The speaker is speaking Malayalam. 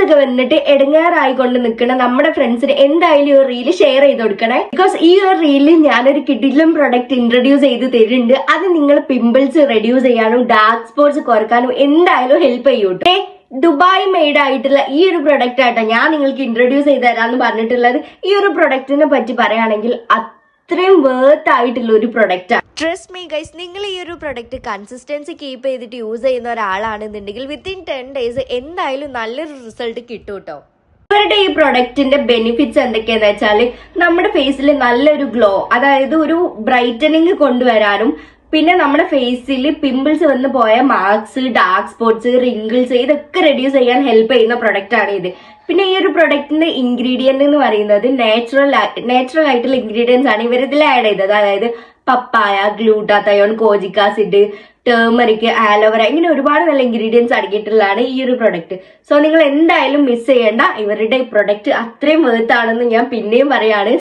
ഒക്കെ വന്നിട്ട് എടങ്ങാറായിക്കൊണ്ട് നിൽക്കുന്ന നമ്മുടെ ഫ്രണ്ട്സിന് എന്തായാലും ഈ ഒരു റീല് ഷെയർ ചെയ്ത് കൊടുക്കണേ. ബിക്കോസ് ഈ ഒരു റീലിൽ ഞാനൊരു കിഡിലും പ്രൊഡക്റ്റ് ഇൻട്രൊഡ്യൂസ് ചെയ്ത് തരുന്നുണ്ട്. അത് നിങ്ങൾ പിമ്പിൾസ് റെഡ്യൂസ് ചെയ്യാനും ഡാർക്ക് സ്പോട്സ് കുറക്കാനും എന്തായാലും ഹെൽപ്പ് ചെയ്യൂട്ടെ. ദുബായ് മെയ്ഡ് ആയിട്ടുള്ള ഈ ഒരു പ്രൊഡക്റ്റ് ആട്ടോ ഞാൻ നിങ്ങൾക്ക് ഇൻട്രൊഡ്യൂസ് ചെയ്ത് തരാമെന്ന് പറഞ്ഞിട്ടുള്ളത്. ഈ ഒരു പ്രൊഡക്റ്റിനെ പറ്റി പറയുകയാണെങ്കിൽ അത്രയും വേർത്ത് ആയിട്ടുള്ള ഒരു പ്രൊഡക്റ്റ് ആണ്. ട്രസ്റ്റ് മീ ഗൈസ്, നിങ്ങൾ ഈ ഒരു പ്രൊഡക്റ്റ് കൺസിസ്റ്റൻസി കീപ്പ് ചെയ്തിട്ട് യൂസ് ചെയ്യുന്ന ഒരാളാണെന്നുണ്ടെങ്കിൽ വിത്തിൻ 10 days എന്തായാലും നല്ലൊരു റിസൾട്ട് കിട്ടും കേട്ടോ. ഇവരുടെ ഈ പ്രൊഡക്റ്റിന്റെ ബെനിഫിറ്റ്സ് എന്തൊക്കെയാന്ന് വെച്ചാല് നമ്മുടെ ഫേസിൽ നല്ലൊരു ഗ്ലോ, അതായത് ഒരു ബ്രൈറ്റനിങ് കൊണ്ടുവരാനും പിന്നെ നമ്മുടെ ഫേസിൽ പിമ്പിൾസ് വന്ന് പോയ മാർക്സ്, ഡാർക്ക് സ്പോട്ട്സ്, റിങ്കിൾസ് ഇതൊക്കെ റെഡ്യൂസ് ചെയ്യാൻ ഹെൽപ്പ് ചെയ്യുന്ന പ്രൊഡക്റ്റ് ആണ് ഇത്. പിന്നെ ഈ ഒരു പ്രൊഡക്റ്റിന്റെ ഇൻഗ്രീഡിയന്റ് എന്ന് പറയുന്നത് നാച്ചുറൽ ആയിട്ടുള്ള ഇൻഗ്രീഡിയൻസ് ആണ് ഇവരിതിൽ ആഡ് ചെയ്തത്. അതായത് papaya, glutathione, kojic acid, turmeric, aloe vera ഇങ്ങനെ ഒരുപാട് നല്ല ഇൻഗ്രീഡിയൻസ് അടങ്ങിയിട്ടുള്ളതാണ് ഈ ഒരു പ്രൊഡക്റ്റ്. സോ നിങ്ങൾ എന്തായാലും മിസ് ചെയ്യേണ്ട. ഇവരുടെ പ്രൊഡക്റ്റ് അത്രയും വേർത്ത് ആണെന്ന് ഞാൻ പിന്നെയും പറയാണ്.